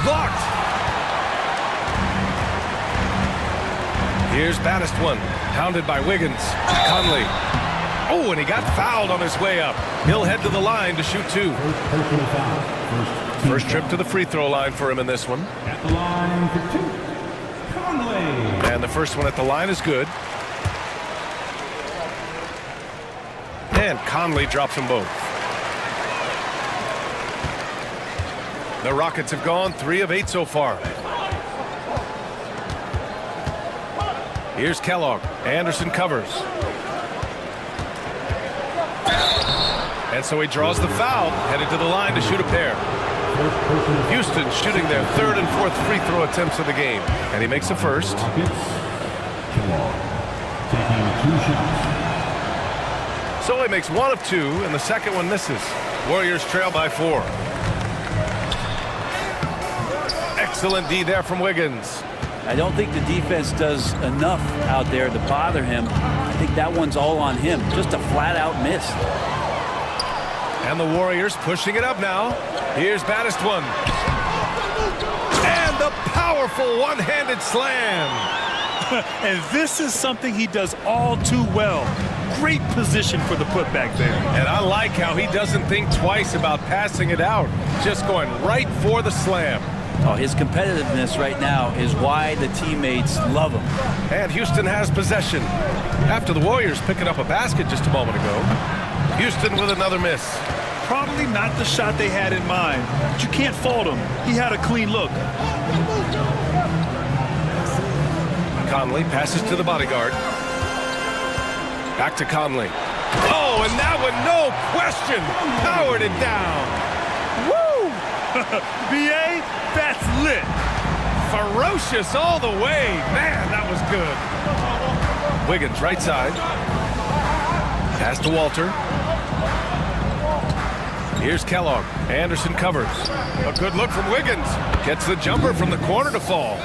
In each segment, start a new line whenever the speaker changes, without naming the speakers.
blocked. Here's Baddest one, hounded by Wiggins. Conley. Oh, and he got fouled on his way up. He'll head to the line to shoot two. First trip to the free throw line for him in this one.
At the line for two, Conley.
And the first one at the line is good. And Conley drops them both. The Rockets have gone 3 of 8 so far. Here's Kellogg. Anderson covers. And so he draws the foul, headed to the line to shoot a pair. Houston shooting their 3rd and 4th free throw attempts of the game. And he makes the first.
Kellogg taking 2 shots.
So he makes 1 of 2, and the second one misses. Warriors trail by 4. Excellent D there from Wiggins.
I don't think the defense does enough out there to bother him. I think that one's all on him. Just a flat-out miss.
And the Warriors pushing it up now. Here's Baddest one. And the powerful one-handed slam.
And this is something he does all too well. Great position for the putback there.
And I like how he doesn't think twice about passing it out. Just going right for the slam.
Oh, his competitiveness right now is why the teammates love him.
And Houston has possession. After the Warriors picking up a basket just a moment ago. Houston with another miss.
Probably not the shot they had in mind, but you can't fault him. He had a clean look.
Conley passes to the bodyguard. Back to Conley. Oh, and that one, no question, powered it down.
Woo! B.A., that's lit.
Ferocious all the way. Man, that was good. Wiggins, right side. Pass to Walter. Here's Kellogg. Anderson covers. A good look from Wiggins. Gets the jumper from the corner to fall.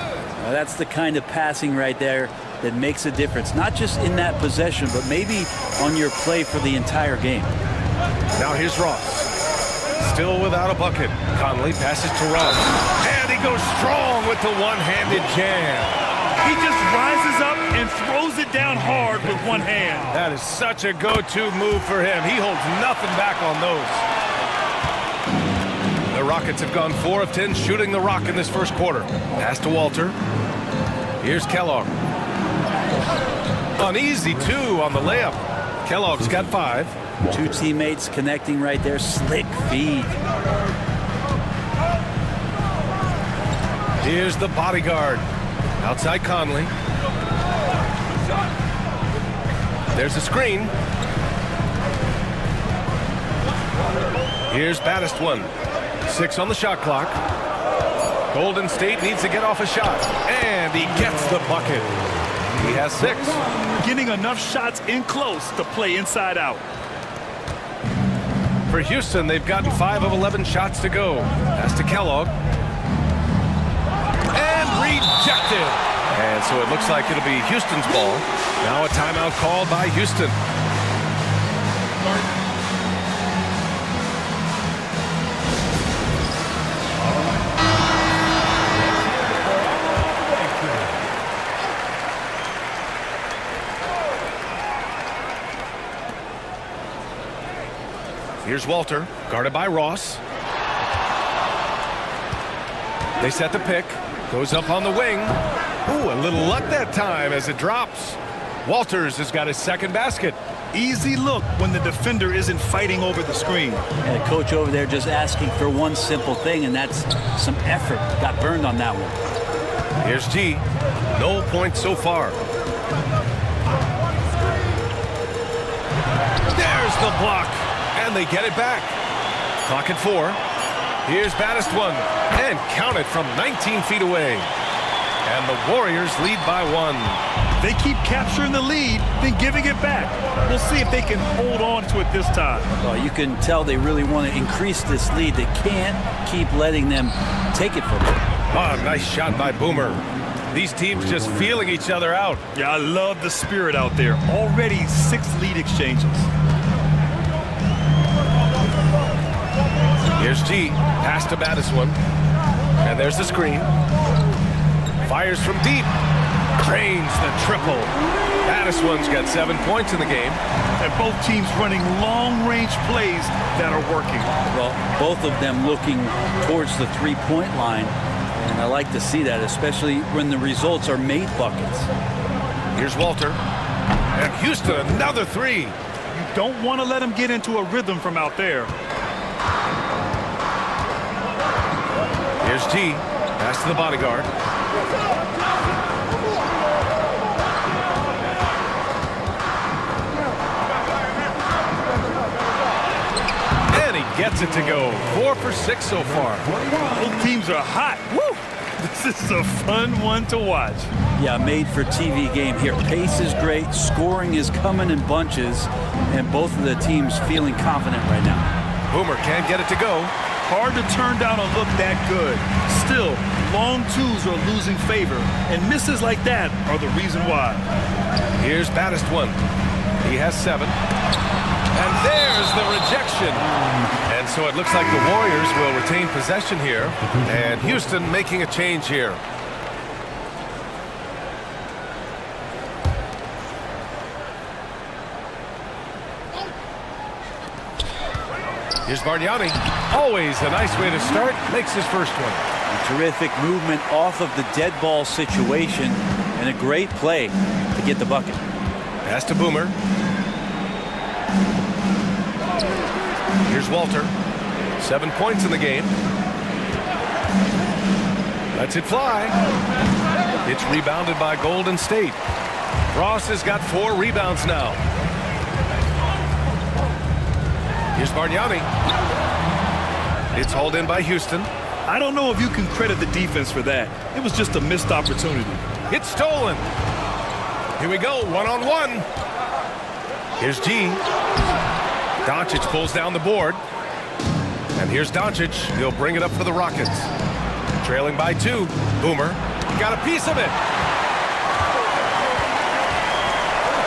Now that's the kind of passing right there that makes a difference. Not just in that possession, but maybe on your play for the entire game.
Now here's Ross. Still without a bucket. Conley passes to Ross. And he goes strong with the one-handed jam.
He just rises up and throws it down hard with one hand.
That is such a go-to move for him. He holds nothing back on those. The Rockets have gone 4 of 10 shooting the rock in this first quarter. Pass to Walter. Here's Kellogg. Uneasy, 2 on the layup. Kellogg's got 5.
2 teammates connecting right there. Slick feed.
Here's the bodyguard. Outside Conley. There's a screen. Here's Baddest one. 6 on the shot clock. Golden State needs to get off a shot. And he gets the bucket. He has 6.
Getting enough shots in close to play inside out.
For Houston, they've gotten 5 of 11 shots to go. Pass to Kellogg. And rejected. And so it looks like it'll be Houston's ball. Now a timeout called by Houston. Here's Walter, guarded by Ross. They set the pick. Goes up on the wing. Ooh, a little luck that time as it drops. Walters has got his second basket.
Easy look when the defender isn't fighting over the screen.
And a coach over there just asking for one simple thing, and that's some effort. Got burned on that one.
Here's G. No points so far. There's the block. And they get it back. Clock at 4. Here's Baddest one. And count it from 19 feet away. And the Warriors lead by 1.
They keep capturing the lead, then giving it back. We'll see if they can hold on to it this time.
Well, you can tell they really want to increase this lead. They can't keep letting them take it from them.
Oh, nice shot by Boomer. These teams just feeling each other out.
Yeah, I love the spirit out there. Already 6 lead exchanges.
Here's G. Pass to Baddest one. And there's the screen. Fires from deep. Drains the triple. Baddest one's got 7 points in the game.
And both teams running long-range plays that are working.
Well, both of them looking towards the three-point line. And I like to see that, especially when the results are made buckets.
Here's Walter. And Houston, another three.
You don't want to let him get into a rhythm from out there.
Here's G. Pass to the bodyguard. And he gets it to go. 4 for 6 so far.
Both teams are hot. Woo! This is a fun one to watch.
Yeah, made for TV game here. Pace is great. Scoring is coming in bunches. And both of the teams feeling confident right now.
Boomer can't get it to go.
Hard to turn down a look that good. Still, long twos are losing favor, and misses like that are the reason why.
Here's baddest one. He has 7. And there's the rejection. And so it looks like the Warriors will retain possession here. And Houston making a change here. Here's Bargnani. Always a nice way to start. Makes his first one.
A terrific movement off of the dead ball situation and a great play to get the bucket.
Pass to Boomer. Here's Walter. 7 points in the game. Lets it fly. It's rebounded by Golden State. Ross has got 4 rebounds now. Here's Bargnani. It's hauled in by Houston.
I don't know if you can credit the defense for that. It was just a missed opportunity.
It's stolen. Here we go, one-on-one. Here's G. Doncic pulls down the board. And here's Doncic. He'll bring it up for the Rockets. Trailing by 2. Boomer got a piece of it.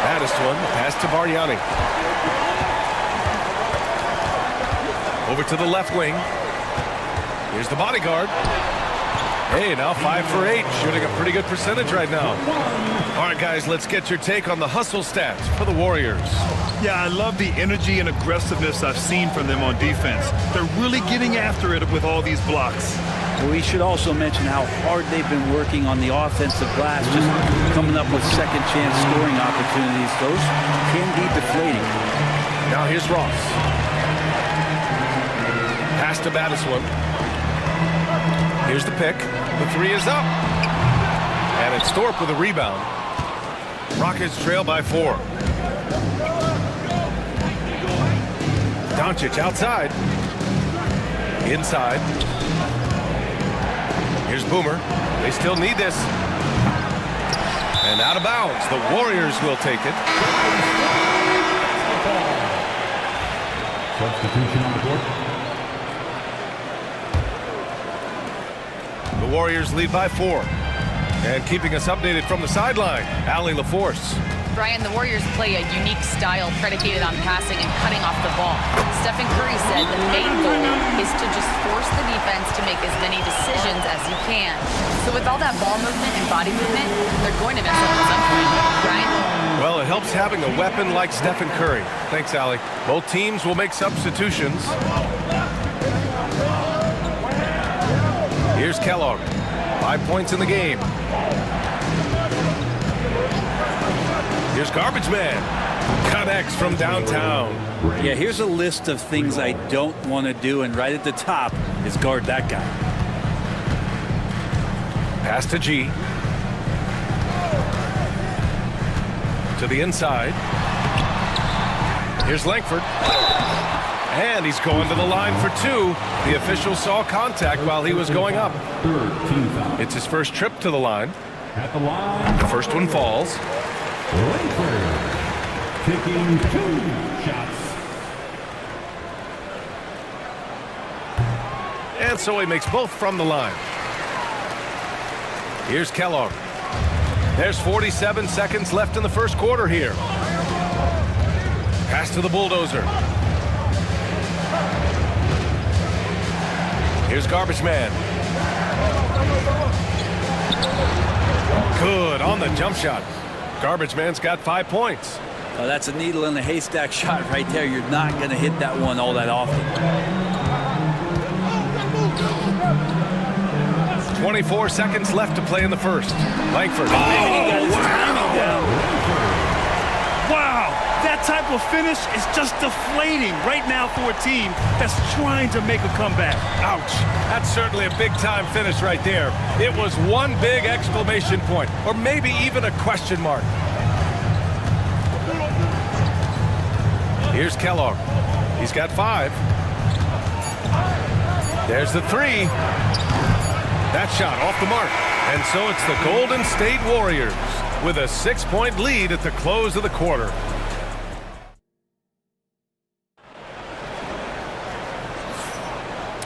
Baddest one, pass to Bargnani. Over to the left wing. Here's the bodyguard. Hey, now 5 for 8. Shooting a pretty good percentage right now. All right, guys, let's get your take on the hustle stats for the Warriors.
Yeah, I love the energy and aggressiveness I've seen from them on defense. They're really getting after it with all these blocks.
We should also mention how hard they've been working on the offensive glass, just coming up with second chance scoring opportunities. Those can be deflating.
Now here's Ross. Pass to baddest one. Here's the pick. The 3 is up. And it's Thorpe with a rebound. Rockets trail by 4. Doncic outside. Inside. Here's Boomer. They still need this. And out of bounds. The Warriors will take it.
Substitution on the court.
The Warriors lead by 4. And keeping us updated from the sideline, Allie LaForce.
Brian, the Warriors play a unique style predicated on passing and cutting off the ball. Stephen Curry said the main goal is to just force the defense to make as many decisions as you can. So with all that ball movement and body movement, they're going to mess up at some point. Brian?
Well, it helps having a weapon like Stephen Curry. Thanks, Allie. Both teams will make substitutions. Here's Kellogg. 5 points in the game. Here's Garbage Man. Connects from downtown.
Yeah, here's a list of things I don't want to do, and right at the top is guard that guy.
Pass to G. To the inside. Here's Langford. And he's going to the line for 2. The official saw contact while he was going up. It's his first trip to the line.
At the line.
The first one falls.
Langford taking 2 shots.
And so he makes both from the line. Here's Kellogg. There's 47 seconds left in the first quarter here. Pass to the bulldozer. Here's Garbage Man. Good on the jump shot. Garbage man's got 5 points.
Oh, that's a needle in the haystack shot right there. You're not going to hit that one all that often.
24 seconds left to play in the first. Langford.
Wow, that type of finish is just deflating right now for a team that's trying to make a comeback.
Ouch. That's certainly a big-time finish right there. It was one big exclamation point, or maybe even a question mark. Here's Kellogg. He's got 5. There's the 3. That shot off the mark. And so it's the Golden State Warriors with a 6-point lead at the close of the quarter.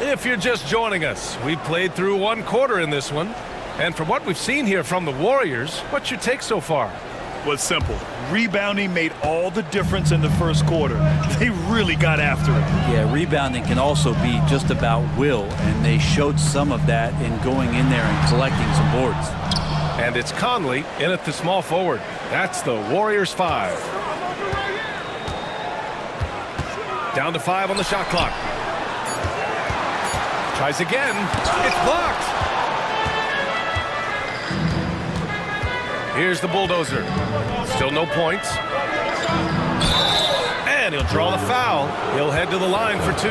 If you're just joining us, we played through 1 quarter in this one. And from what we've seen here from the Warriors, what's your take so far?
Was simple. Rebounding made all the difference in the first quarter. They really got after it.
Yeah, rebounding can also be just about will, and they showed some of that in going in there and collecting some boards.
And it's Conley in at the small forward. That's the Warriors 5. Down to 5 on the shot clock. Tries again. It's blocked. Here's the bulldozer. Still no points. And he'll draw the foul. He'll head to the line for 2.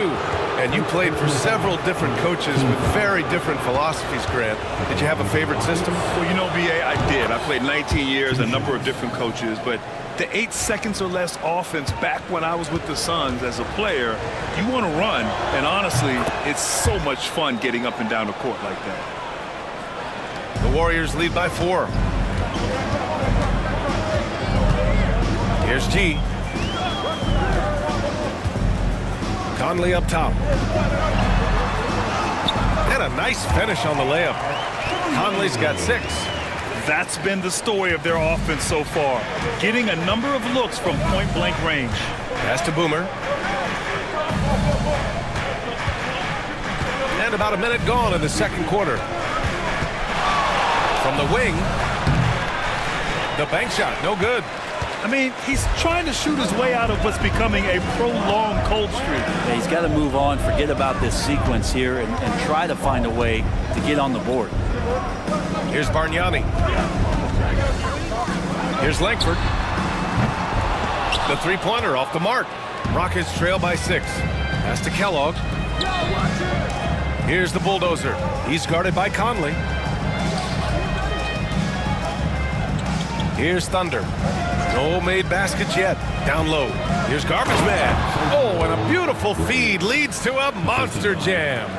And you played for several different coaches with very different philosophies, Grant. Did you have a favorite system?
Well, you know, BA, I did. I played 19 years, a number of different coaches, but the 8 seconds or less offense back when I was with the Suns as a player, you want to run. And honestly, it's so much fun getting up and down the court like that.
The Warriors lead by 4. Here's G. Conley up top. And a nice finish on the layup. Conley's got 6.
That's been the story of their offense so far, getting a number of looks from point-blank range.
Pass to Boomer. And about a minute gone in the second quarter. From the wing. The bank shot, no good.
I mean, he's trying to shoot his way out of what's becoming a prolonged cold streak.
Yeah, he's got to move on, forget about this sequence here, and try to find a way to get on the board.
Here's Bargnani. Here's Langford. The 3-pointer off the mark. Rockets trail by 6. Pass to Kellogg. Here's the bulldozer. He's guarded by Conley. Here's Thunder. No made baskets yet. Down low. Here's Garbage Man. Oh, and a beautiful feed leads to a monster jam.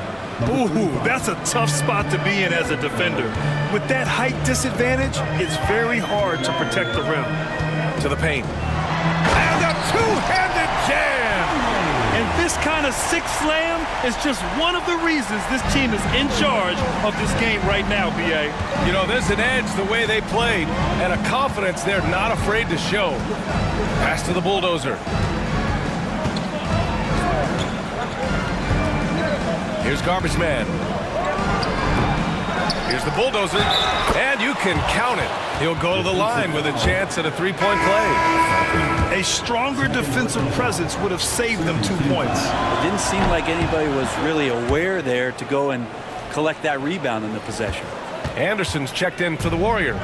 Ooh, that's a tough spot to be in as a defender. With that height disadvantage, it's very hard to protect the rim.
To the paint. And a two-handed jam!
And this kind of sick slam is just one of the reasons this team is in charge of this game right now, BA.
You know, there's an edge the way they played and a confidence they're not afraid to show. Pass to the bulldozer. Here's Garbage Man. Here's the bulldozer. And you can count it. He'll go to the line with a chance at a 3-point play.
A stronger defensive presence would have saved them 2 points.
It didn't seem like anybody was really aware there to go and collect that rebound in the possession.
Anderson's checked in for the Warriors.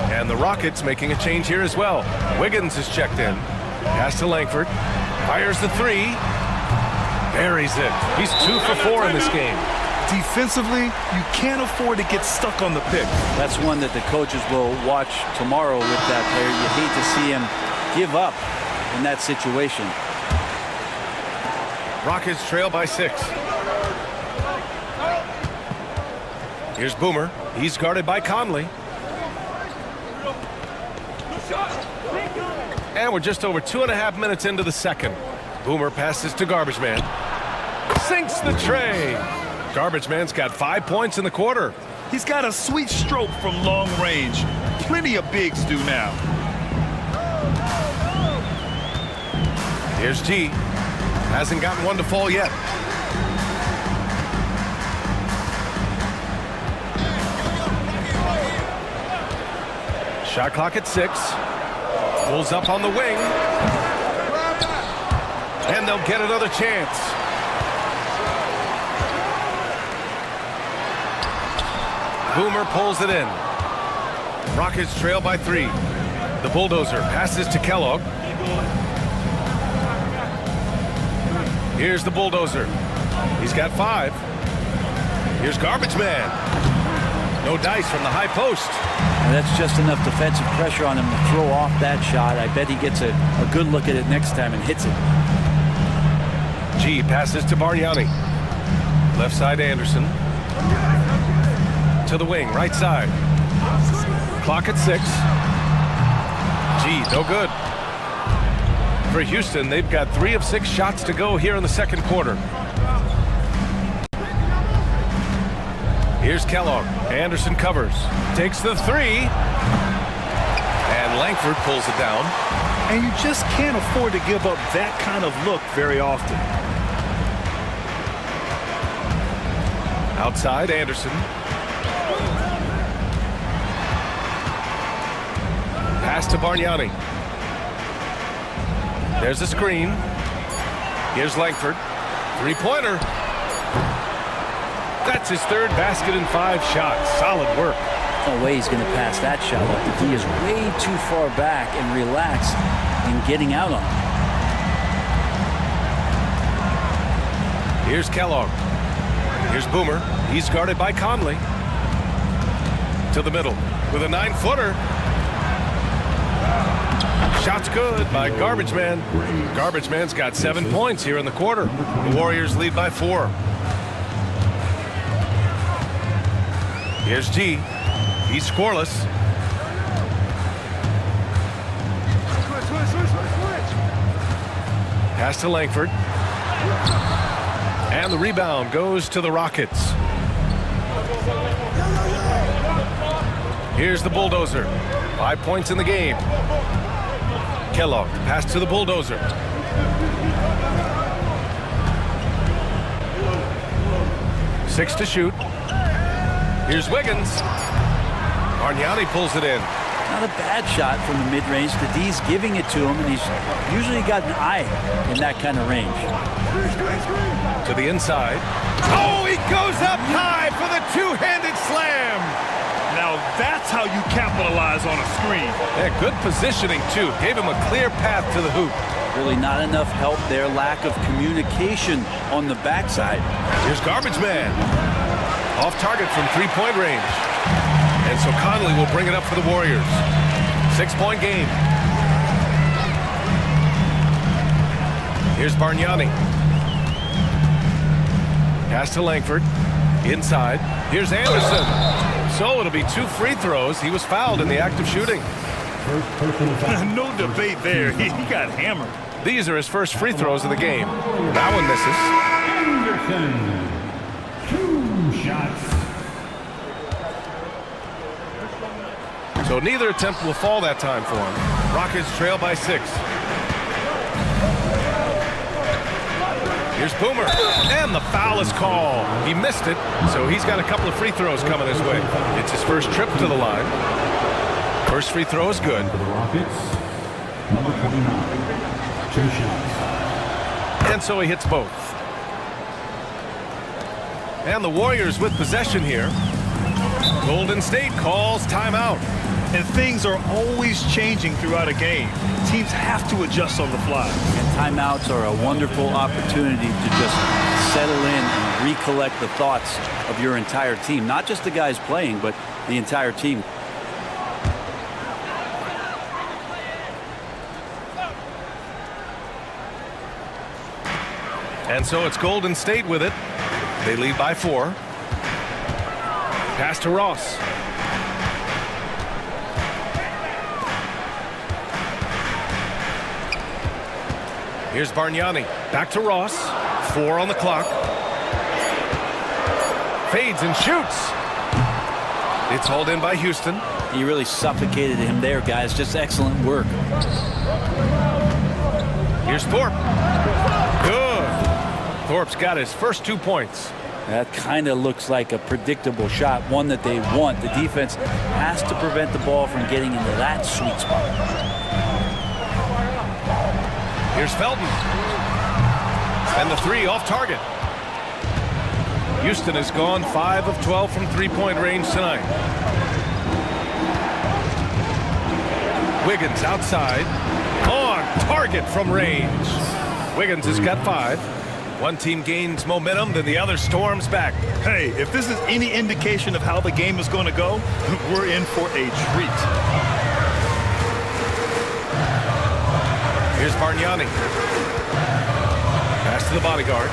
And the Rockets making a change here as well. Wiggins is checked in. Pass to Langford. Fires the 3. Buries it. He's 2 for 4 in this game.
Defensively, you can't afford to get stuck on the pick.
That's one that the coaches will watch tomorrow with that player. You hate to see him give up in that situation.
Rockets trail by 6. Here's Boomer. He's guarded by Conley. And we're just over 2.5 minutes into the second. Boomer passes to Garbage Man. Sinks the tray. Garbage Man's got 5 points in the quarter.
He's got a sweet stroke from long range. Plenty of bigs do now.
Here's G. Hasn't gotten one to fall yet. Shot clock at 6. Pulls up on the wing. And they'll get another chance. Boomer pulls it in. Rockets trail by 3. The bulldozer passes to Kellogg. Here's the bulldozer. He's got 5. Here's Garbage Man. No dice from the high post.
And that's just enough defensive pressure on him to throw off that shot. I bet he gets a good look at it next time and hits it.
G passes to Bargnani. Left side Anderson. To the wing, right side. Clock at 6. G, no good. For Houston, they've got 3 of 6 shots to go here in the second quarter. Here's Kellogg. Anderson covers. Takes the 3. And Langford pulls it down.
And you just can't afford to give up that kind of look very often.
Outside, Anderson. Pass to Bargnani. There's a screen. Here's Langford. 3-pointer. That's his 3rd basket in 5 shots. Solid work.
No way he's going to pass that shot up. He is way too far back and relaxed in getting out on it.
Here's Kellogg. Here's Boomer. He's guarded by Conley. To the middle with a 9-footer. Shot's good by Garbage Man. Garbage Man's got 7 points here in the quarter. The Warriors lead by 4. Here's G. He's scoreless. Pass to Langford. And the rebound goes to the Rockets. Here's the bulldozer. 5 points in the game. Kellogg, pass to the bulldozer. Six to shoot. Here's Wiggins. Bargnani pulls it in.
Not a bad shot from the mid-range. The D's giving it to him, and he's usually got an eye in that kind of range.
To the inside. Oh, he goes up high for the two-handed slam.
Now that's how you capitalize on a screen.
Yeah, good positioning, too. Gave him a clear path to the hoop.
Really not enough help there. Lack of communication on the backside.
Here's Garbage Man. Off target from three-point range. And so Conley will bring it up for the Warriors. 6-point game. Here's Bargnani. Pass to Langford. Inside. Here's Anderson. So it'll be 2 free throws. He was fouled in the act of shooting.
No debate there. He got hammered.
These are his first free throws of the game. That one misses.
Anderson, 2 shots.
So neither attempt will fall that time for him. Rockets trail by 6. Here's Boomer. And the foul is called. He missed it, so he's got a couple of free throws coming his way. It's his first trip to the line. First free throw is good.
For the Rockets, number 29, 2 shots.
And so he hits both. And the Warriors with possession here. Golden State calls timeout.
And things are always changing throughout a game. Teams have to adjust on the fly.
And timeouts are a wonderful opportunity to just settle in and recollect the thoughts of your entire team. Not just the guys playing, but the entire team.
And so it's Golden State with it. They lead by 4. Pass to Ross. Here's Bargnani. Back to Ross. 4 on the clock. Fades and shoots. It's hauled in by Houston.
You really suffocated him there, guys. Just excellent work.
Here's Thorpe. Good. Thorpe's got his first 2 points.
That kind of looks like a predictable shot, one that they want. The defense has to prevent the ball from getting into that sweet spot.
Here's Felton. And the three off target. Houston has gone 5 of 12 from three-point range tonight. Wiggins outside. On target from range. Wiggins has got 5. One team gains momentum, then the other storms back.
Hey, if this is any indication of how the game is going to go, we're in for a treat.
Here's Bargnani. Pass to the bodyguard.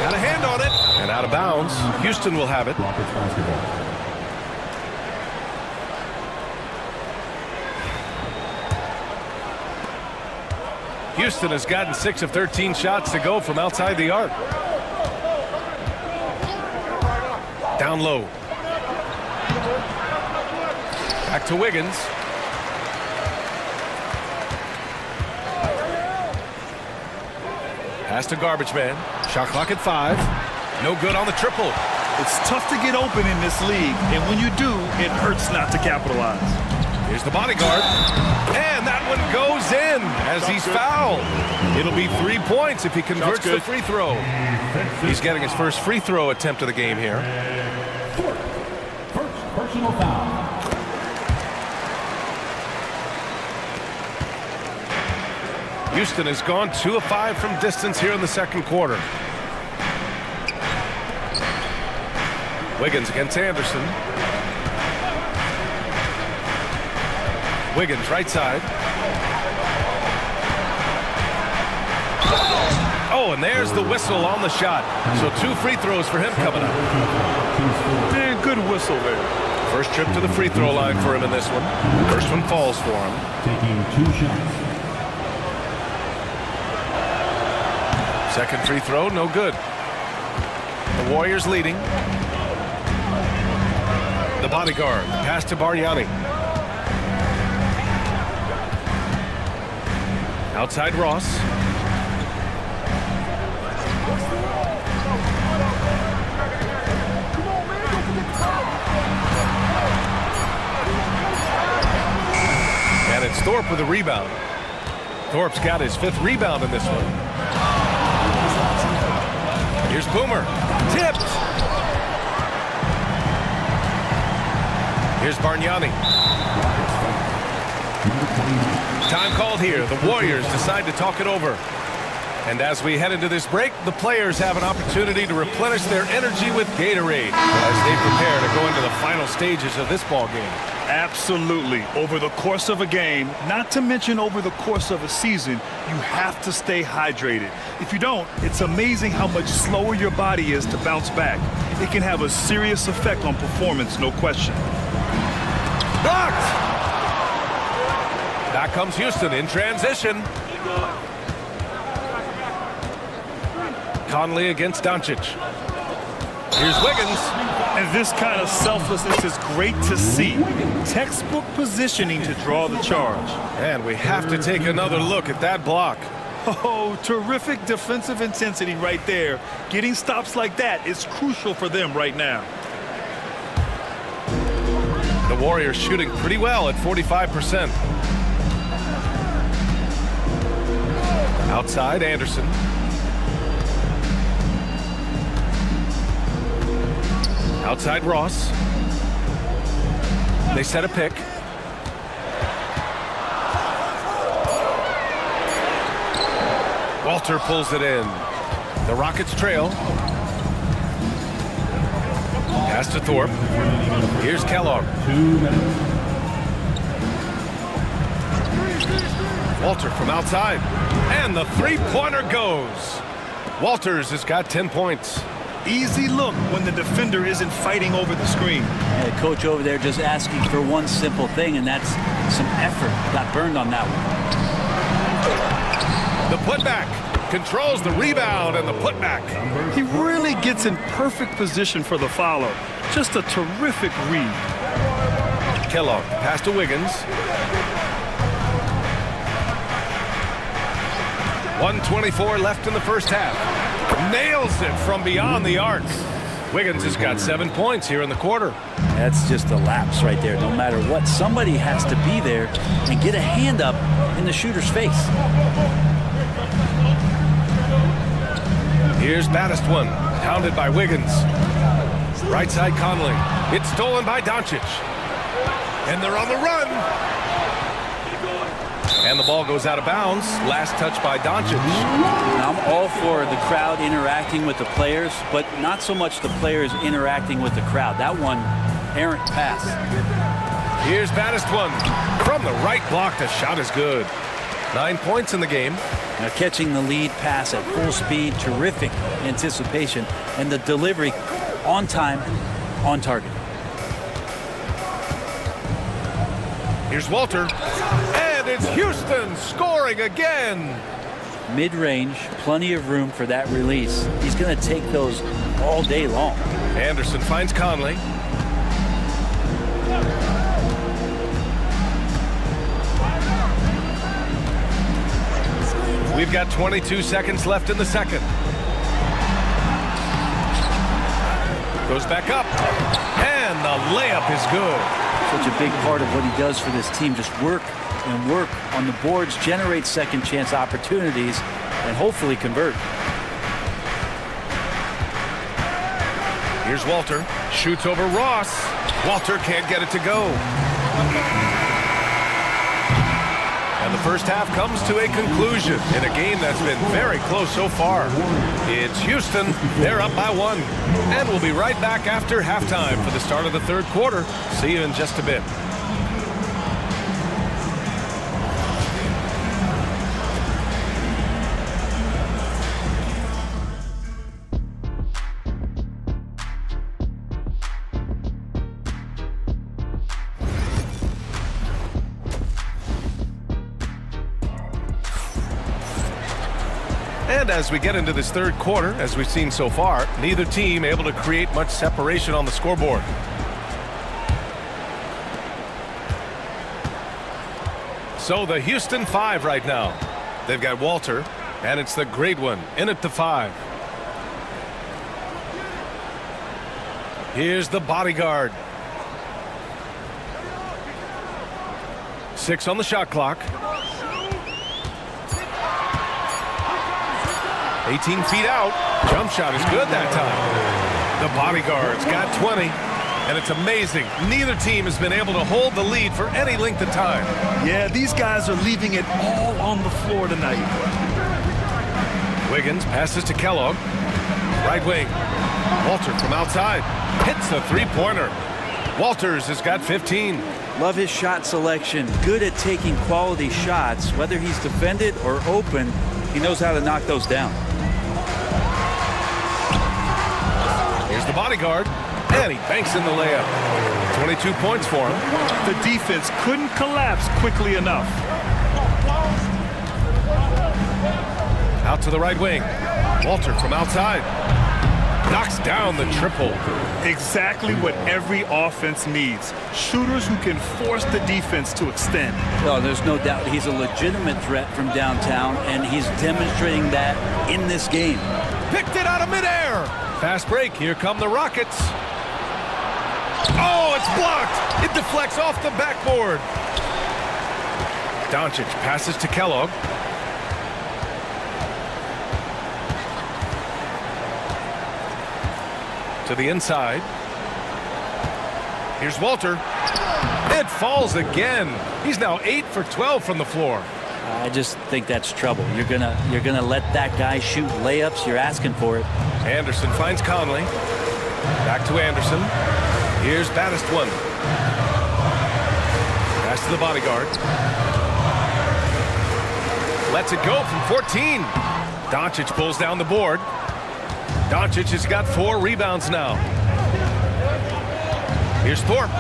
Got a hand on it. And out of bounds. Houston will have it.
Rockets basketball.
Houston has gotten 6 of 13 shots to go from outside the arc. Down low. Back to Wiggins. Pass to Garbage Man. Shot clock at 5. No good on the triple.
It's tough to get open in this league, and when you do, it hurts not to capitalize.
Here's the bodyguard. And that one goes in as he's fouled. It'll be 3 points if he converts the free throw. He's getting his first free throw attempt of the game here.
First personal foul.
Houston has gone 2 of 5 from distance here in the second quarter. Wiggins against Anderson. Wiggins right side. Oh, and there's the whistle on the shot. So 2 free throws for him coming up.
Man, good whistle there.
First trip to the free throw line for him in this one. First one falls for him.
Taking 2 shots.
Second free throw, no good. The Warriors leading. The bodyguard, pass to Bargnani. Outside Ross. And it's Thorpe with a rebound. Thorpe's got his 5th rebound in this one. Here's Boomer. Tipped. Here's Bargnani. Time called here. The Warriors decide to talk it over. And as we head into this break, the players have an opportunity to replenish their energy with Gatorade as they prepare to go into the final stages of this ball game.
Absolutely. Over the course of a game, not to mention over the course of a season, you have to stay hydrated. If you don't, it's amazing how much slower your body is to bounce back. It can have a serious effect on performance, no question.
Blocked! Back comes Houston in transition. Conley against Doncic. Here's Wiggins.
And this kind of selflessness is great to see. Textbook positioning to draw the charge.
And we have to take another look at that block.
Oh, terrific defensive intensity right there. Getting stops like that is crucial for them right now.
The Warriors shooting pretty well at 45%. Outside, Anderson. Outside, Ross. They set a pick. Walter pulls it in. The Rockets trail. Pass to Thorpe. Here's Kellogg.
2 minutes.
Walter from outside. And the three-pointer goes. Walters has got 10 points.
Easy look when the defender isn't fighting over the screen.
Yeah, the coach over there just asking for one simple thing, and that's some effort. Got burned on that one.
The putback controls the rebound and the putback.
He really gets in perfect position for the follow. Just a terrific read.
Kellogg pass to Wiggins. 1:24 left in the first half. Nails it from beyond the arc. Wiggins has got 7 points here in the quarter.
That's just a lapse right there. No matter what, somebody has to be there and get a hand up in the shooter's face.
Here's baddest one, hounded by Wiggins. Right side Conley. It's stolen by Doncic. And they're on the run. And the ball goes out of bounds. Last touch by Doncic.
I'm all for the crowd interacting with the players, but not so much the players interacting with the crowd. That one, errant pass.
Here's baddest one. From the right block, the shot is good. 9 points in the game.
Now catching the lead pass at full speed, terrific anticipation, and the delivery on time, on target.
Here's Walter. And it's Houston scoring again.
Mid-range, plenty of room for that release. He's going to take those all day long.
Anderson finds Conley. We've got 22 seconds left in the second. Goes back up. And the layup is good.
Such a big part of what he does for this team. Just work and work on the boards, generate second chance opportunities, and hopefully convert.
Here's Walter. Shoots over Ross. Walter can't get it to go. And the first half comes to a conclusion in a game that's been very close so far. It's Houston. They're up by 1. And we'll be right back after halftime for the start of the third quarter. See you in just a bit. And as we get into this third quarter, as we've seen so far, neither team able to create much separation on the scoreboard. So the Houston 5 right now. They've got Walter, and it's the great one in at the 5. Here's the bodyguard. 6 on the shot clock. 18 feet out. Jump shot is good that time. The bodyguard's got 20. And it's amazing. Neither team has been able to hold the lead for any length of time.
Yeah, these guys are leaving it all on the floor tonight.
Wiggins passes to Kellogg. Right wing. Walter from outside. Hits the three-pointer. Walters has got 15.
Love his shot selection. Good at taking quality shots. Whether he's defended or open, he knows how to knock those down.
Here's the bodyguard. And he banks in the layup. 22 points for him.
The defense couldn't collapse quickly enough.
Out to the right wing. Walter from outside. Knocks down the triple.
Exactly what every offense needs. Shooters who can force the defense to extend.
Oh, there's no doubt he's a legitimate threat from downtown, and he's demonstrating that in this game.
Picked it out of midair. Fast break. Here come the Rockets. Oh, it's blocked. It deflects off the backboard. Doncic passes to Kellogg. To the inside. Here's Walter. It falls again. He's now 8 for 12 from the floor.
I just think that's trouble. You're gonna let that guy shoot layups. You're asking for it.
Anderson finds Conley. Back to Anderson. Here's baddest one. Pass to the bodyguard. Lets it go from 14. Doncic pulls down the board. Doncic has got 4 rebounds now. Here's Thorpe.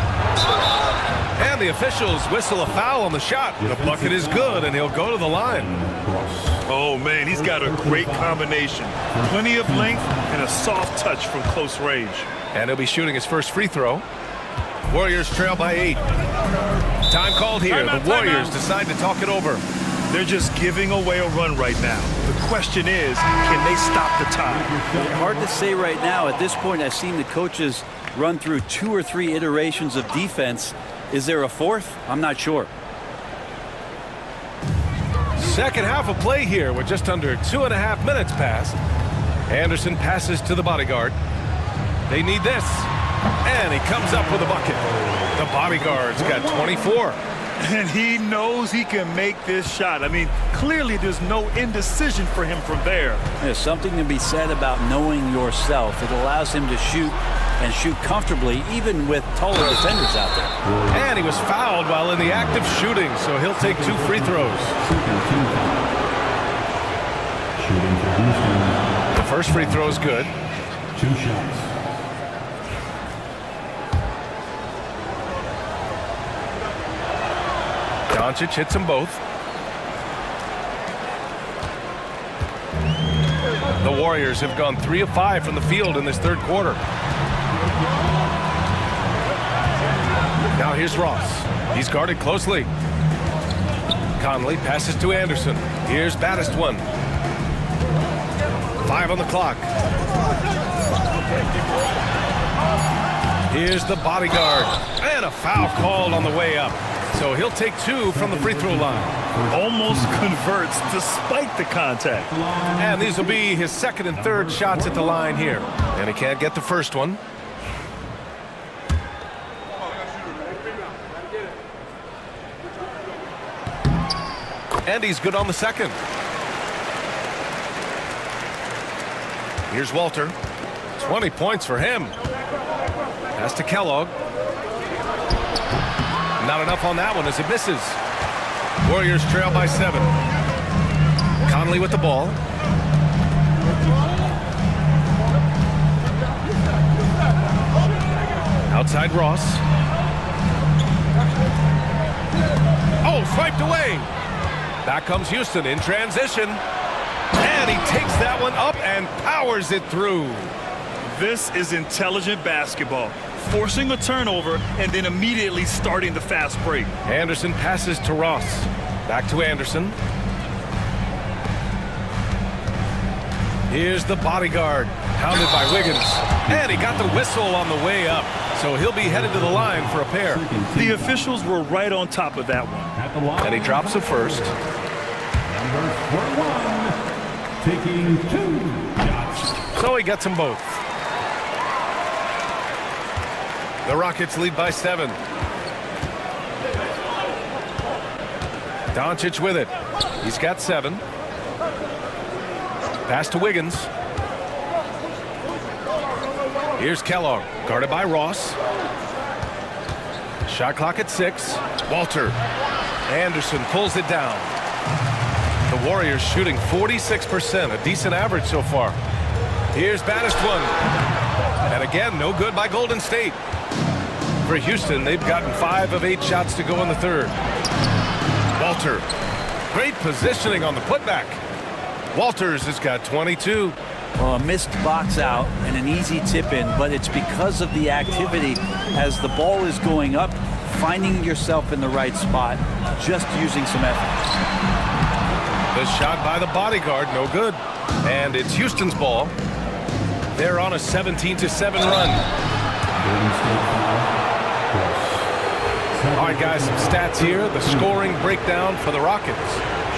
And the officials whistle a foul on the shot. The bucket is good, and he'll go to the line.
Oh, man, he's got a great combination. Plenty of length and a soft touch from close range.
And he'll be shooting his first free throw. Warriors trail by 8. Time called here. The Warriors decide to talk it over.
They're just giving away a run right now. The question is, can they stop the time?
Hard to say right now. At this point, I've seen the coaches run through 2 or 3 iterations of defense. Is there a fourth? I'm not sure.
Second half of play here with just under 2.5 minutes passed. Anderson passes to the bodyguard. They need this. And he comes up with a bucket. The bodyguard's got 24.
And he knows he can make this shot. I mean, clearly there's no indecision for him from there.
There's something to be said about knowing yourself. It allows him to shoot and shoot comfortably, even with taller defenders out there.
And he was fouled while in the act of shooting, so he'll take 2 free throws. The first free throw is good.
2 shots.
Doncic hits them both. The Warriors have gone 3 of 5 from the field in this third quarter. Now here's Ross. He's guarded closely. Conley passes to Anderson. Here's Baddest one. 5 on the clock. Here's the bodyguard. And a foul called on the way up. So he'll take 2 from the free throw line.
Almost converts despite the contact.
And these will be his second and third shots at the line here. And he can't get the first one. And he's good on the second. Here's Walter. 20 points for him. Pass to Kellogg. Not enough on that one as it misses. Warriors trail by 7. Conley with the ball. Outside Ross. Oh, swiped away. Back comes Houston in transition. And he takes that one up and powers it through.
This is intelligent basketball. Forcing a turnover and then immediately starting the fast break.
Anderson passes to Ross. Back to Anderson. Here's the bodyguard. Hounded by Wiggins. And he got the whistle on the way up. So he'll be headed to the line for a pair.
The officials were right on top of that one.
At the line.
And he drops it first.
Number 41. Taking 2 shots.
So he gets them both. The Rockets lead by 7. Doncic with it. He's got 7. Pass to Wiggins. Here's Kellogg, guarded by Ross. Shot clock at 6. Walter. Anderson pulls it down. The Warriors shooting 46%, a decent average so far. Here's Baddest one. And again, no good by Golden State. For Houston, they've gotten 5 of 8 shots to go in the third. Walter. Great positioning on the putback. Walters has got 22.
Well, a missed box out and an easy tip in, but it's because of the activity as the ball is going up, finding yourself in the right spot, just using some effort.
The shot by the bodyguard, no good. And it's Houston's ball. They're on a 17-7 run. All right, guys, some stats here. The scoring breakdown for the Rockets.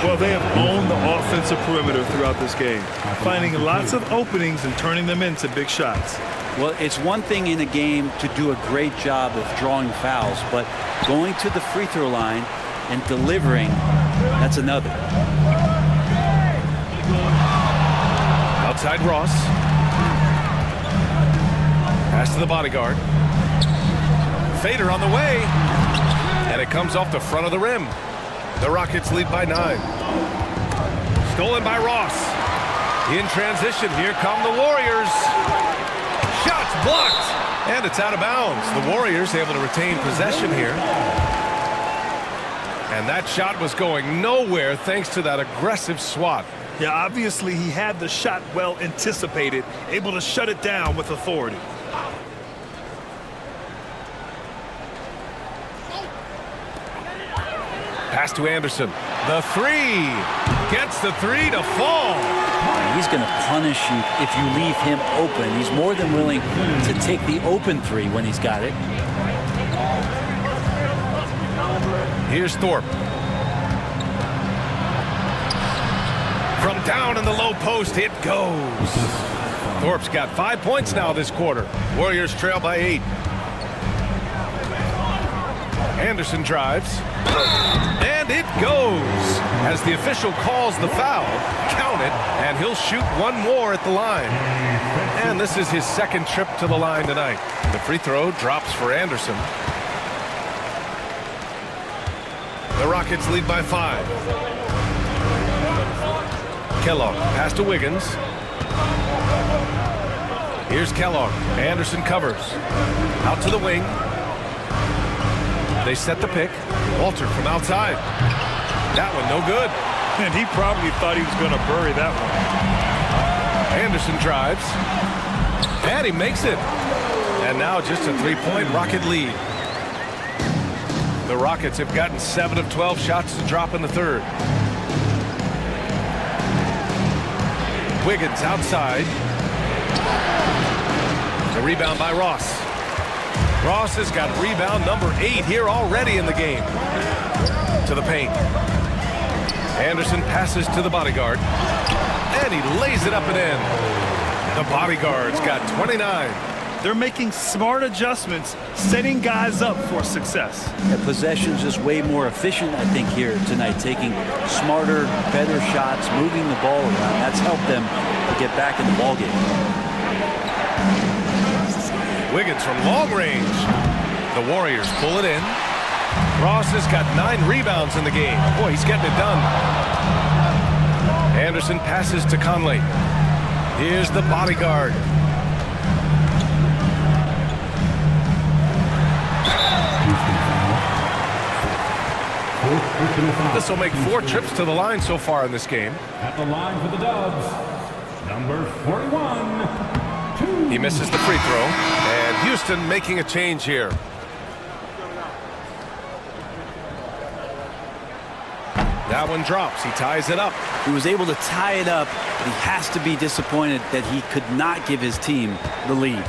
Well, they have owned the offensive perimeter throughout this game, finding lots of openings and turning them into big shots.
Well, it's one thing in a game to do a great job of drawing fouls, but going to the free throw line and delivering, that's another.
Outside Ross. Pass to the bodyguard. Fader on the way. And it comes off the front of the rim. The Rockets lead by 9. Stolen by Ross. In transition, here come the Warriors. Shots blocked. And it's out of bounds. The Warriors able to retain possession here. And that shot was going nowhere thanks to that aggressive swat.
Yeah, obviously he had the shot well anticipated, able to shut it down with authority.
Pass to Anderson. The three. Gets the three to fall.
He's going to punish you if you leave him open. He's more than willing to take the open three when he's got it.
Here's Thorpe. From down in the low post, it goes. Thorpe's got 5 points now this quarter. Warriors trail by 8. Anderson drives. And it goes. As the official calls the foul, count it, and he'll shoot one more at the line. And this is his second trip to the line tonight. The free throw drops for Anderson. The Rockets lead by 5. Kellogg pass to Wiggins. Here's Kellogg. Anderson covers. Out to the wing. They set the pick. Walter from outside. That one no good.
And he probably thought he was going to bury that one.
Anderson drives. And he makes it. And now just a three-point Rocket lead. The Rockets have gotten 7 of 12 shots to drop in the third. Wiggins outside. The rebound by Ross. Ross has got rebound number 8 here already in the game. To the paint. Anderson passes to the bodyguard. And he lays it up and in. The bodyguard's got 29.
They're making smart adjustments, setting guys up for success.
The possession's just way more efficient, I think, here tonight. Taking smarter, better shots, moving the ball around. That's helped them to get back in the ballgame.
Wiggins from long range. The Warriors pull it in. Ross has got 9 rebounds in the game. Boy, he's getting it done. Anderson passes to Conley. Here's the bodyguard. This will make 4 trips to the line so far in this game.
At the line for the Dubs, number 41.
He misses the free throw. And Houston making a change here. That one drops. He ties it up.
He was able to tie it up, but he has to be disappointed that he could not give his team the lead.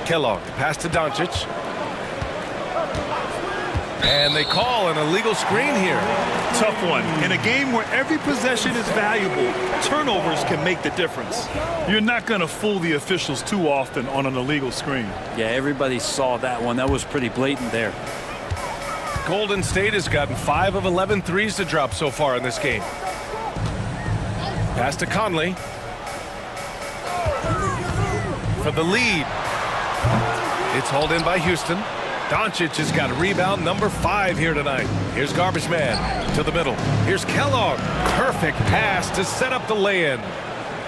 Kellogg pass to Doncic. And they call an illegal screen here.
Tough one. In a game where every possession is valuable, turnovers can make the difference. You're not going to fool the officials too often on an illegal screen.
Yeah, everybody saw that one. That was pretty blatant there.
Golden State has gotten 5 of 11 threes to drop so far in this game. Pass to Conley. For the lead. It's hauled in by Houston. Doncic has got rebound number 5 here tonight. Here's Garbage Man to the middle. Here's Kellogg. Perfect pass to set up the lay-in.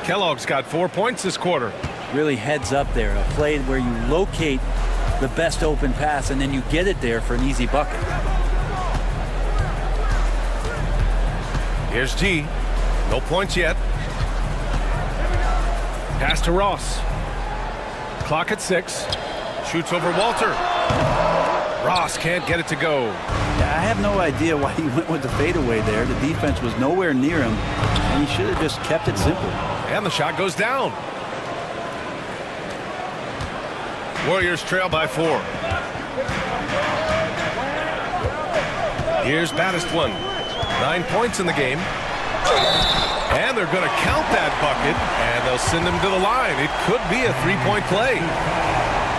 Kellogg's got 4 points this quarter.
Really heads up there. A play where you locate the best open pass and then you get it there for an easy bucket.
Here's G. No points yet. Pass to Ross. Clock at 6. Shoots over Walter. Ross can't get it to go.
Yeah, I have no idea why he went with the fadeaway there. The defense was nowhere near him, and he should have just kept it simple.
And the shot goes down. Warriors trail by 4. Here's Baddest one. 9 points in the game. And they're going to count that bucket, and they'll send him to the line. It could be a 3-point play.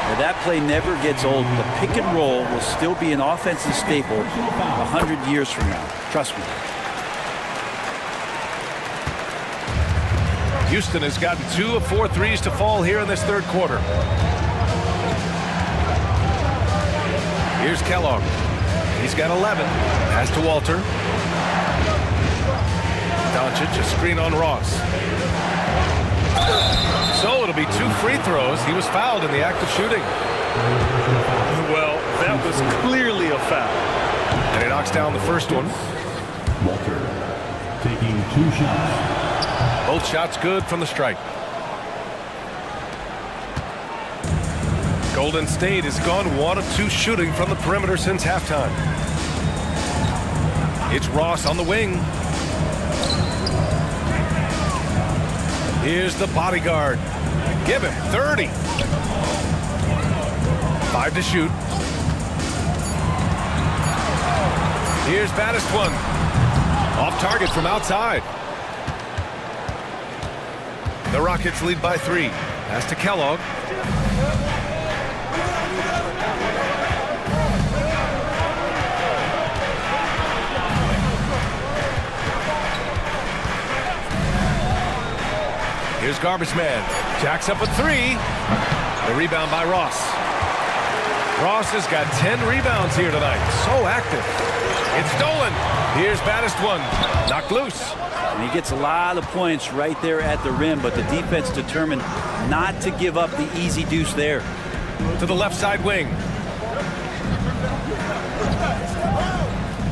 Now, that play never gets old. The pick and roll will still be an offensive staple 100 years from now. Trust me.
Houston has gotten 2 of 4 threes to fall here in this third quarter. Here's Kellogg. He's got 11. Pass to Walter. Doncic, a screen on Ross. So it'll be 2 free throws. He was fouled in the act of shooting.
Well, that was clearly a foul.
And he knocks down the first one.
Walter taking 2 shots.
Both shots good from the strike. Golden State has gone 1 of 2 shooting from the perimeter since halftime. It's Ross on the wing. Here's the bodyguard. Give him 30. 5 to shoot. Here's Baddest one. Off target from outside. The Rockets lead by 3. Pass to Kellogg. Here's Garbage Man. Jacks up a 3. The rebound by Ross. Ross has got 10 rebounds here tonight. So active. It's stolen. Here's Baddest one. Knocked loose.
And he gets a lot of points right there at the rim, but the defense determined not to give up the easy deuce there.
To the left side wing.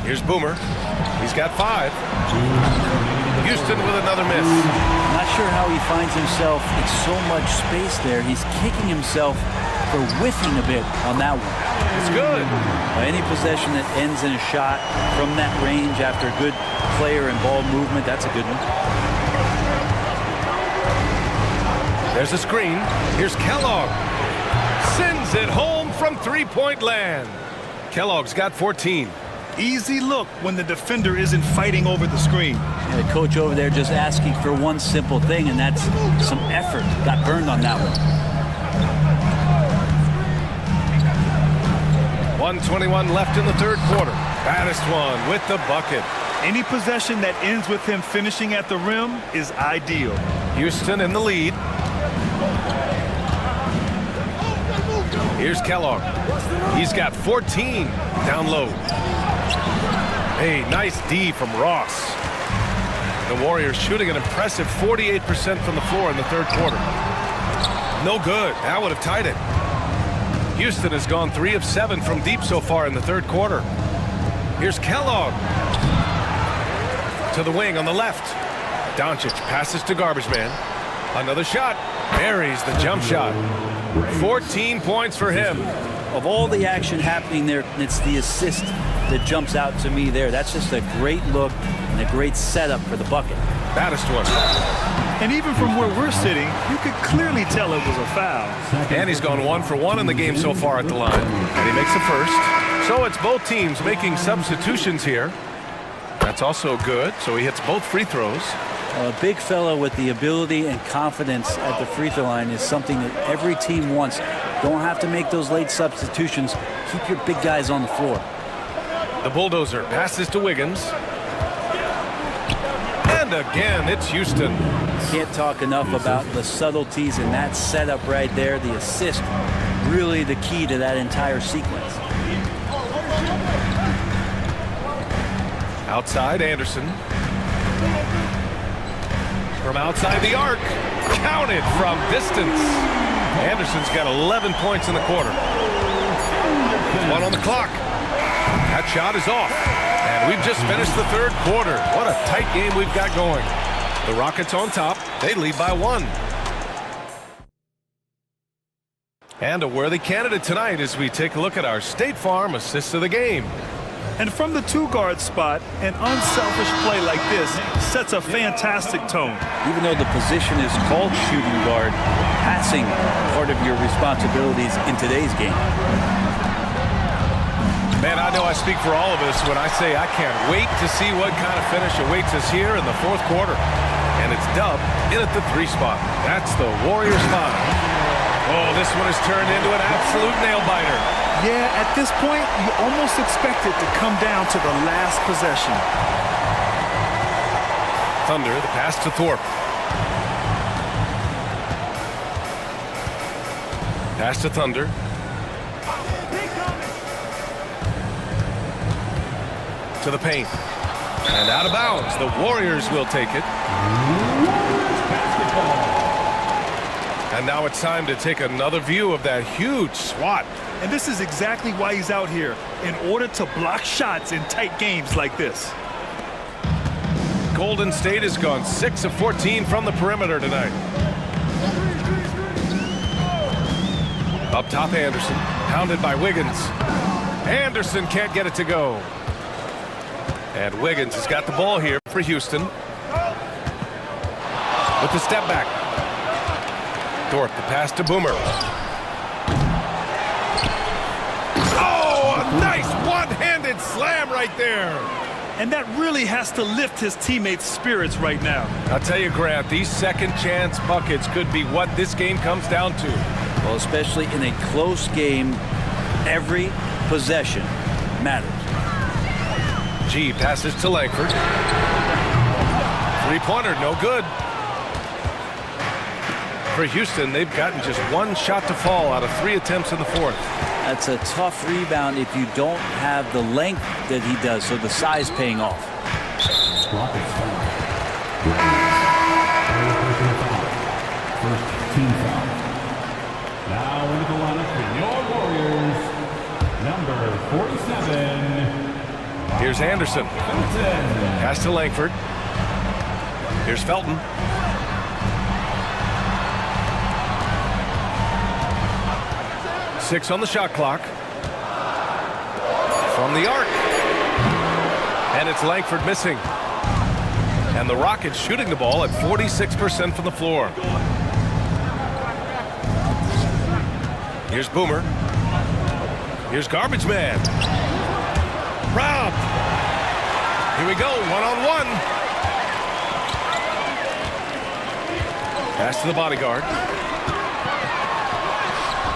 Here's Boomer. He's got 5. Houston with another miss.
Not sure how he finds himself in so much space there. He's kicking himself for whiffing a bit on that one.
It's good.
Any possession that ends in a shot from that range after good player and ball movement, that's a good one.
There's a screen. Here's Kellogg. Sends it home from three-point land. Kellogg's got 14.
Easy look when the defender isn't fighting over the screen.
Yeah, the coach over there just asking for one simple thing, and that's some effort. Got burned on that one.
1:21 left in the third quarter. Baddest one with the bucket.
Any possession that ends with him finishing at the rim is ideal.
Houston in the lead. Here's Kellogg. He's got 14 down low. Hey, nice D from Ross. The Warriors shooting an impressive 48% from the floor in the third quarter. No good. That would have tied it. Houston has gone 3 of 7 from deep so far in the third quarter. Here's Kellogg. To the wing on the left. Doncic passes to Garbage Man. Another shot. Buries the jump shot. 14 points for him.
Of all the action happening there, it's the assist that jumps out to me there. That's just a great look and a great setup for the bucket.
Baddest one.
And even from where we're sitting, you could clearly tell it was a foul.
And he's gone 1 for 1 in the game so far at the line. And he makes a first. So it's both teams making substitutions here. That's also good. So he hits both free throws.
A big fella with the ability and confidence at the free throw line is something that every team wants. Don't have to make those late substitutions. Keep your big guys on the floor.
The Bulldozer passes to Wiggins. And again, it's Houston.
Can't talk enough about the subtleties in that setup right there. The assist, really the key to that entire sequence.
Outside, Anderson. From outside the arc. Counted from distance. Anderson's got 11 points in the quarter. 1 on the clock. That shot is off. And we've just finished the third quarter. What a tight game we've got going. The Rockets on top. They lead by 1. And a worthy candidate tonight as we take a look at our State Farm assists of the game.
And from the 2-guard spot, an unselfish play like this sets a fantastic tone.
Even though the position is called shooting guard, passing part of your responsibilities in today's game.
Man, I know I speak for all of us when I say I can't wait to see what kind of finish awaits us here in the fourth quarter. And it's Dub in at the 3 spot. That's the Warriors spot. Oh, this one has turned into an absolute nail-biter.
Yeah, at this point, you almost expect it to come down to the last possession.
Thunder, the pass to Thorpe. Pass to Thunder. To the paint. And out of bounds. The Warriors will take it. And now it's time to take another view of that huge swat.
And this is exactly why he's out here, in order to block shots in tight games like this.
Golden State has gone 6 of 14 from the perimeter tonight. Up top, Anderson. Pounded by Wiggins. Anderson can't get it to go. And Wiggins has got the ball here for Houston. With the step back. Dort, the pass to Boomer. Oh, a nice one-handed slam right there.
And that really has to lift his teammates' spirits right now.
I'll tell you, Grant, these second-chance buckets could be what this game comes down to.
Well, especially in a close game, every possession matters.
G passes to Langford. Three-pointer, no good. For Houston, they've gotten just one shot to fall out of 3 attempts in the fourth.
That's a tough rebound if you don't have the length that he does, so the size paying off.
Rockets foul. First team foul. Now into the lineup for your Warriors, number 47.
Here's Anderson.
Felton.
Pass to Langford. Here's Felton. Six on the shot clock. From the arc. And it's Langford missing. And the Rockets shooting the ball at 46% from the floor. Here's Boomer. Here's Garbage Man. Robbed. Here we go, one-on-one. Pass to the bodyguard.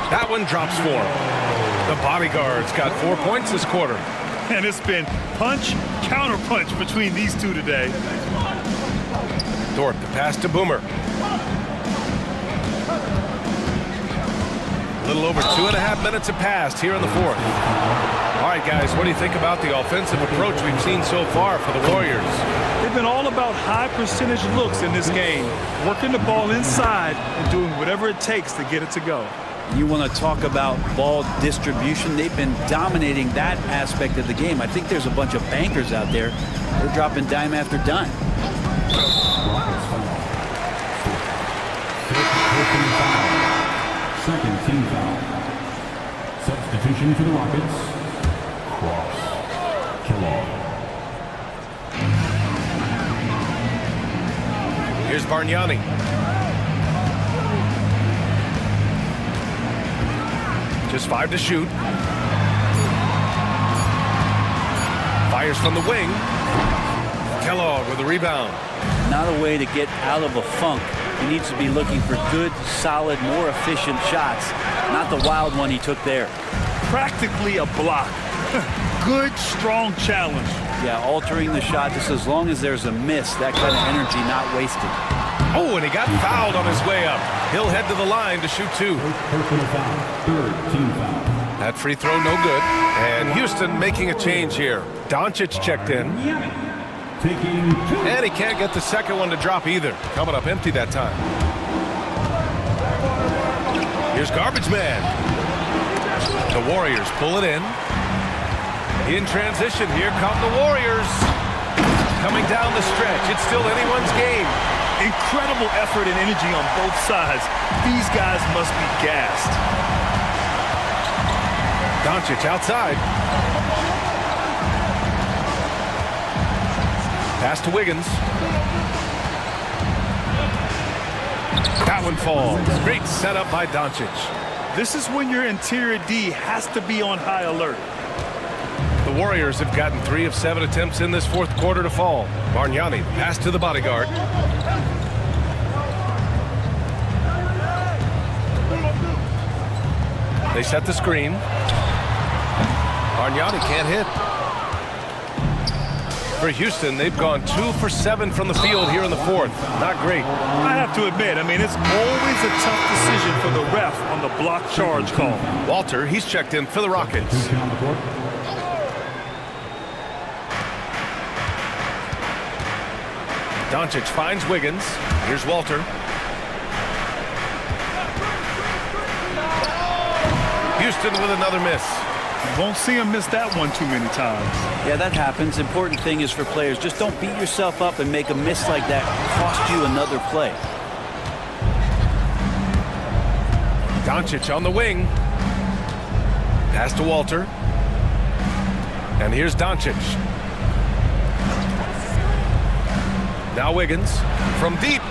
That one drops for him. The bodyguard's got 4 points this quarter.
And it's been punch, counter-punch between these two today.
Dort, the pass to Boomer. A little over 2.5 minutes have passed here in the fourth. All right, guys, what do you think about the offensive approach we've seen so far for the Warriors?
They've been all about high percentage looks in this game, working the ball inside and doing whatever it takes to get it to go.
You want to talk about ball distribution. They've been dominating that aspect of the game. I think there's a bunch of bankers out there. They're dropping dime after dime.
Rockets foul. Second team foul. Substitution for the Rockets. Cross. Kellogg.
Here's Bargnani. Just 5 to shoot. Fires from the wing. Kellogg with a rebound.
Not a way to get out of a funk. He needs to be looking for good, solid, more efficient shots. Not the wild one he took there.
Practically a block. Good, strong challenge.
Yeah, altering the shot just as long as there's a miss. That kind of energy not wasted.
Oh, and he got fouled on his way up. He'll head to the line to shoot 2.
Personal foul. Third team foul.
That free throw no good. And Houston making a change here. Doncic checked in.
Taking 2.
And he can't get the second one to drop either. Coming up empty that time. Here's Garbage Man. The Warriors pull it in. In transition, here come the Warriors. Coming down the stretch. It's still anyone's game.
Incredible effort and energy on both sides. These guys must be gassed.
Doncic outside. Pass to Wiggins. That one falls. Great setup by Doncic.
This is when your interior D has to be on high alert.
The Warriors have gotten 3 of 7 attempts in this fourth quarter to fall. Bargnani, pass to the bodyguard. They set the screen. Bargnani can't hit. For Houston, they've gone 2 for 7 from the field here in the fourth. Not great.
I have to admit, it's always a tough decision for the ref on the block charge call.
Walter, he's checked in for the Rockets. Doncic finds Wiggins. Here's Walter. Houston with another miss.
You won't see him miss that one too many times.
Yeah, that happens. Important thing is for players, just don't beat yourself up and make a miss like that cost you another play.
Doncic on the wing. Pass to Walter. And here's Doncic. Now Wiggins from deep.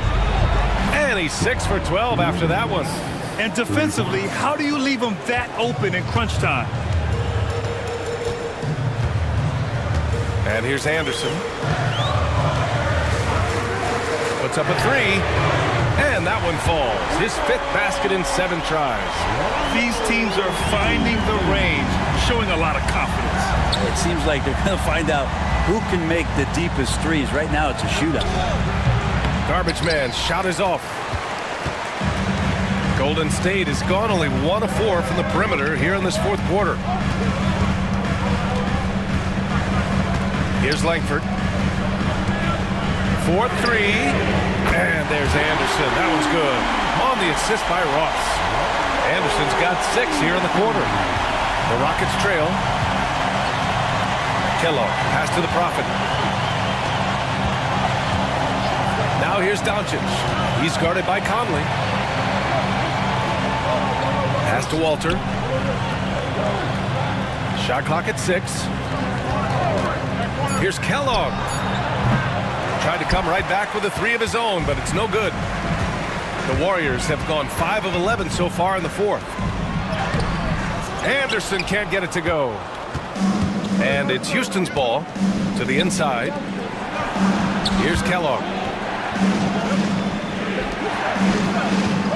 And he's 6 for 12 after that one.
And defensively, how do you leave them that open in crunch time?
And here's Anderson. Puts up a three. And that one falls. His 5th basket in 7 tries.
These teams are finding the range, showing a lot of confidence.
It seems like they're going to find out who can make the deepest threes. Right now, it's a shootout.
Garbage man shot is off. Golden State has gone only 1 of 4 from the perimeter here in this 4th quarter. Here's Langford. 4-3. And there's Anderson. That one's good. On the assist by Ross. Anderson's got 6 here in the quarter. The Rockets trail. Kellogg, pass to the Prophet. Now here's Doncic. He's guarded by Conley. Pass to Walter. Shot clock at 6. Here's Kellogg. Tried to come right back with a 3 of his own, but it's no good. The Warriors have gone 5 of 11 so far in the 4th. Anderson can't get it to go. And it's Houston's ball to the inside. Here's Kellogg.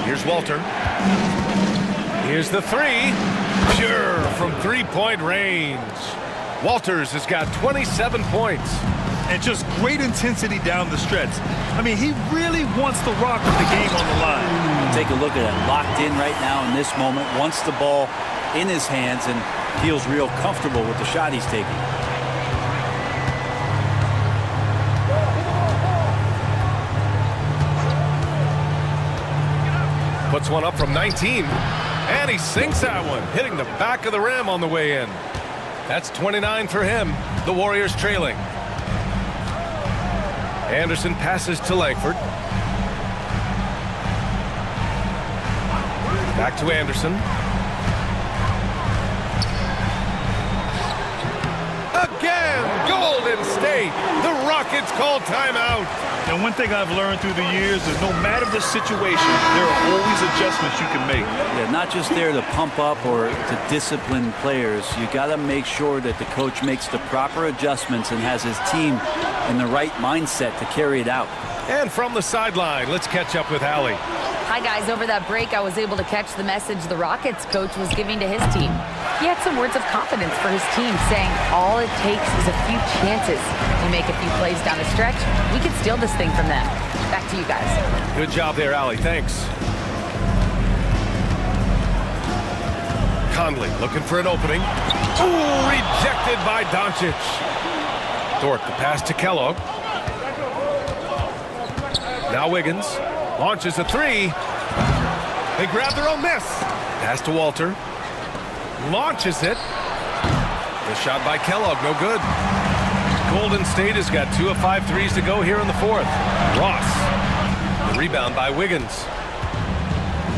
Here's Walter. Here's the 3. Sure, from 3-point range. Walters has got 27 points.
And just great intensity down the stretch. I mean, he really wants the Rock with the game on the line.
Take a look at it. Locked in right now in this moment. Wants the ball in his hands and feels real comfortable with the shot he's taking.
Puts one up from 19. And he sinks that one, hitting the back of the rim on the way in. That's 29 for him. The Warriors trailing. Anderson passes to Langford. Back to Anderson. Again, Golden State. The Rockets call timeout.
And one thing I've learned through the years is no matter the situation, there are always adjustments you can make.
Yeah, not just there to pump up or to discipline players. You got to make sure that the coach makes the proper adjustments and has his team in the right mindset to carry it out.
And from the sideline, let's catch up with Allie.
Hi, guys. Over that break, I was able to catch the message the Rockets coach was giving to his team. He had some words of confidence for his team, saying all it takes is a few chances. We make a few plays down the stretch, we could steal this thing from them. Back to you guys.
Good job there, Allie. Thanks. Conley looking for an opening. Ooh, rejected by Doncic. Dort, the pass to Kellogg. Now Wiggins launches a 3. They grab their own miss. Pass to Walter. Launches it. The shot by Kellogg, no good. Golden State has got 2 of 5 threes to go here in the 4th. Ross. The rebound by Wiggins.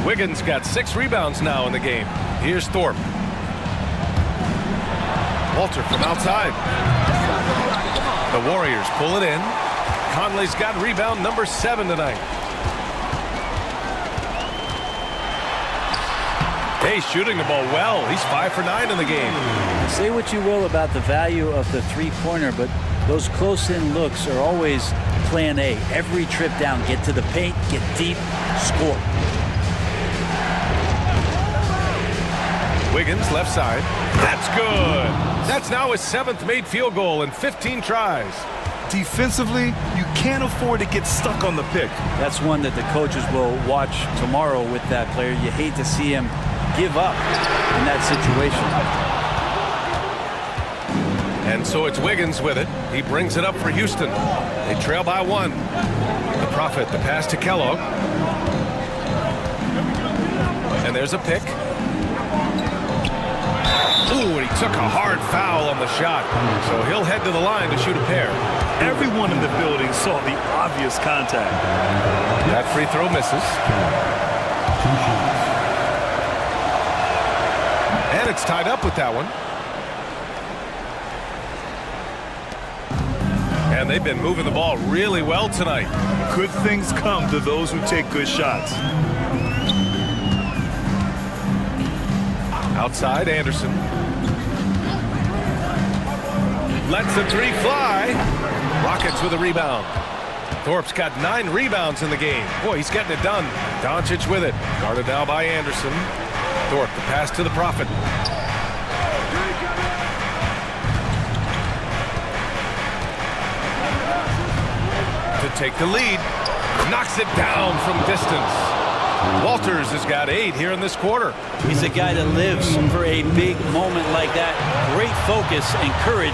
Wiggins got 6 rebounds now in the game. Here's Thorpe. Walter from outside. The Warriors pull it in. Conley's got rebound number 7 tonight. Hey, shooting the ball well. He's 5 for 9 in the game.
Say what you will about the value of the three-pointer, but those close-in looks are always plan A. Every trip down, get to the paint, get deep, score.
Wiggins, left side. That's good. That's now his 7th made field goal in 15 tries.
Defensively, you can't afford to get stuck on the pick.
That's one that the coaches will watch tomorrow with that player. You hate to see him give up in that situation.
And so it's Wiggins with it. He brings it up for Houston. They trail by 1. The Prophet, the pass to Kellogg. And there's a pick. Ooh, and he took a hard foul on the shot. So he'll head to the line to shoot a pair.
Everyone in the building saw the obvious contact.
That free throw misses. And it's tied up with that one. And And they've been moving the ball really well tonight.
Good things come to those who take good shots.
Outside, Anderson. Lets the three fly. Rockets with a rebound. Thorpe's got 9 rebounds in the game. Boy, he's getting it done. Doncic with it. Guarded now by Anderson. Thorpe, the pass to the Prophet. To take the lead. Knocks it down from distance. Walters has got 8 here in this quarter.
He's a guy that lives for a big moment like that. Great focus and courage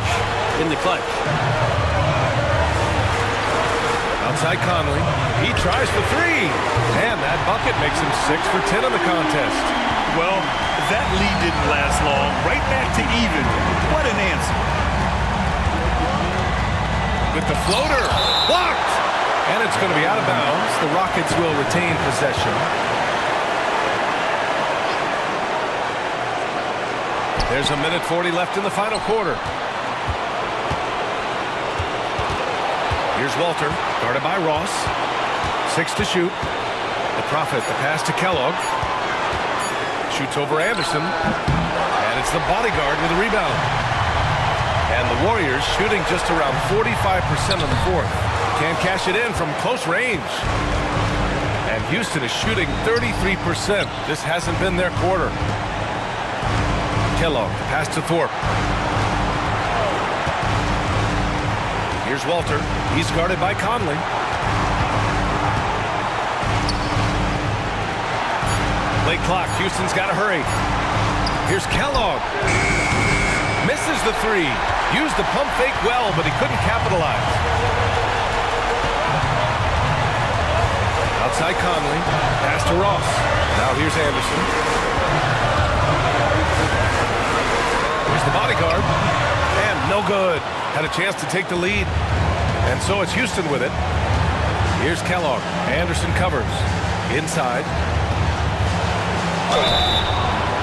in the clutch.
Outside Conley. He tries for 3. And that bucket makes him 6 for 10 in the contest.
Well, that lead didn't last long. Right back to even. What an answer.
With the floater. Blocked! And it's going to be out of bounds. The Rockets will retain possession. There's a minute 40 left in the final quarter. Here's Walter, guarded by Ross. 6 to shoot. The Prophet, the pass to Kellogg. Shoots over Anderson. And it's the bodyguard with a rebound. And the Warriors shooting just around 45% in the fourth. Can't cash it in from close range. And Houston is shooting 33%. This hasn't been their quarter. Kellogg, pass to Thorpe. Here's Walter. He's guarded by Conley. Late clock. Houston's got to hurry. Here's Kellogg. Misses the 3. Used the pump fake well, but he couldn't capitalize. Outside Conley. Pass to Ross. Now here's Anderson. Here's the bodyguard. And no good. Had a chance to take the lead. And so it's Houston with it. Here's Kellogg. Anderson covers. Inside.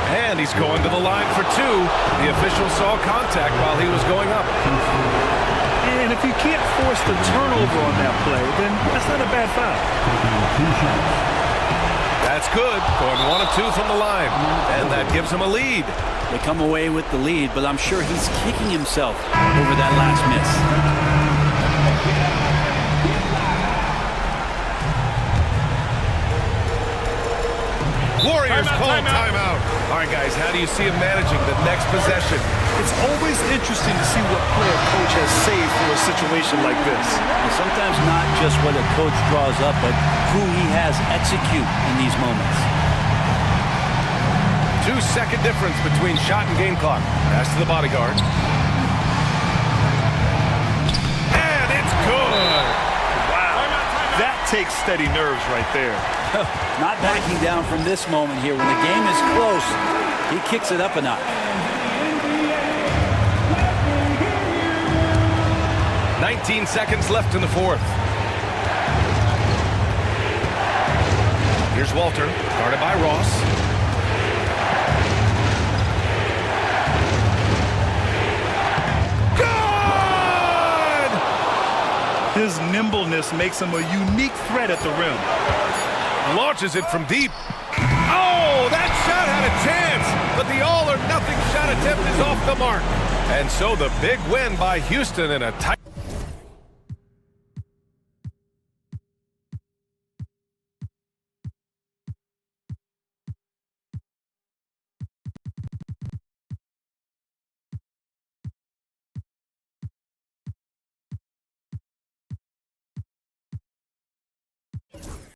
And he's going to the line for 2. The official saw contact while he was going up.
And if you can't force the turnover on that play, then that's not a bad foul.
That's good. Going 1 of 2 from the line. And that gives him a lead.
They come away with the lead, but I'm sure he's kicking himself over that last miss.
Warriors call timeout. All right, guys, how do you see him managing the next possession?
It's always interesting to see what play a coach has saved for a situation like this.
And sometimes not just what a coach draws up, but who he has execute in these moments.
2-second difference between shot and game clock. Pass to the bodyguard. And it's good.
Wow. That takes steady nerves right there.
Not backing down from this moment here. When the game is close, he kicks it up a notch.
19 seconds left in the fourth. Here's Walter, guarded by Ross. Good!
His nimbleness makes him a unique threat at the rim.
Launches it from deep. Oh, that shot had a chance, but the all-or-nothing shot attempt is off the mark. And so the big win by Houston in a tight